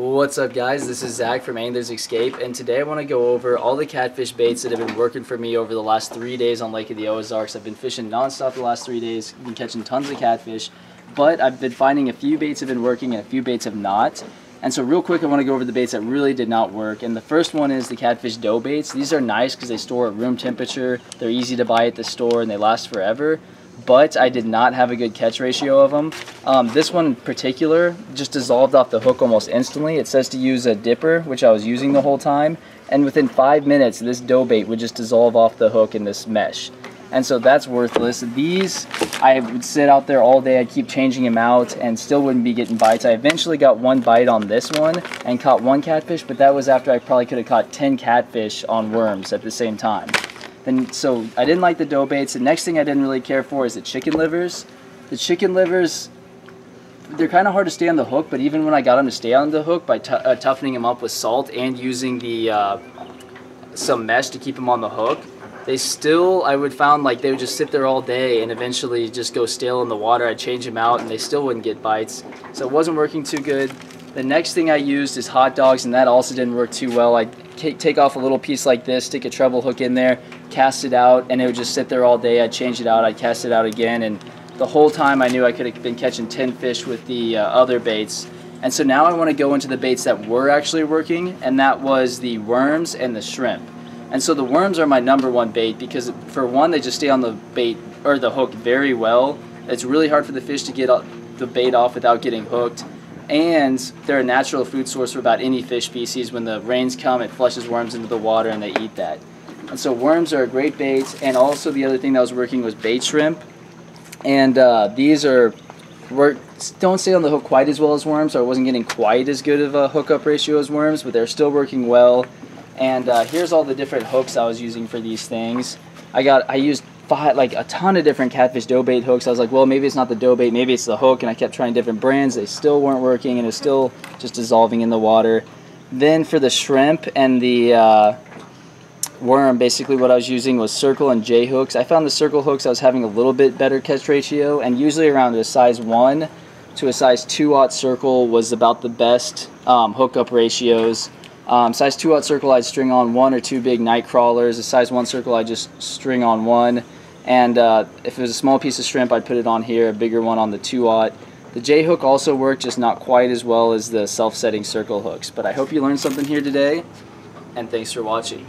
What's up, guys? This is Zach from Angler's Escape, and today I want to go over all the catfish baits that have been working for me over the last 3 days on Lake of the Ozarks. I've been fishing non-stop the last 3 days, been catching tons of catfish, but I've been finding a few baits have been working and a few baits have not. And so real quick, I want to go over the baits that really did not work. And the first one is the Catfish dough baits. These are nice because they store at room temperature. They're easy to buy at the store and they last forever. But I did not have a good catch ratio of them. This one in particular just dissolved off the hook almost instantly. It says to use a dipper, which I was using the whole time. And within 5 minutes, this dough bait would just dissolve off the hook in this mesh. And so that's worthless. These, I would sit out there all day. I'd keep changing them out and still wouldn't be getting bites. I eventually got one bite on this one and caught one catfish, but that was after I probably could have caught 10 catfish on worms at the same time. So I didn't like the dough baits. The next thing I didn't really care for is the chicken livers. The chicken livers, they're kind of hard to stay on the hook, but even when I got them to stay on the hook by toughening them up with salt and using the some mesh to keep them on the hook, they still, I would found like they would just sit there all day and eventually just go stale in the water. I'd change them out and they still wouldn't get bites. So it wasn't working too good. The next thing I used is Hotdogs, and that also didn't work too well. I'd take off a little piece like this, stick a treble hook in there, cast it out, and it would just sit there all day. I'd change it out, I'd cast it out again, and the whole time I knew I could have been catching 10 fish with the other baits. And so now I want to go into the baits that were actually working, and that was the worms and the shrimp. And so the worms are my #1 bait because, for one, they just stay on the bait or the hook very well. It's really hard for the fish to get the bait off without getting hooked. And they're a natural food source for about any fish species. When the rains come, it flushes worms into the water and they eat that. And so worms are a great bait. And also the other thing that was working was bait shrimp. And these don't stay on the hook quite as well as worms, so I wasn't getting quite as good of a hookup ratio as worms, but they're still working well. And here's all the different hooks I was using for these things. I used a ton of different catfish dough bait hooks. I was like, well, maybe it's not the dough bait, maybe it's the hook, and I kept trying different brands. They still weren't working, and it was still just dissolving in the water. Then for the shrimp and the worm, basically what I was using was circle and J hooks. I found the circle hooks I was having a little bit better catch ratio, and usually around a size 1 to a size 2/0 circle was about the best hookup ratios. Size 2/0 circle I'd string on 1 or 2 big night crawlers. A size 1 circle I'd just string on 1. And if it was a small piece of shrimp, I'd put it on here, a bigger one on the 2/0. The J hook also worked, just not quite as well as the self-setting circle hooks. But I hope you learned something here today, and thanks for watching.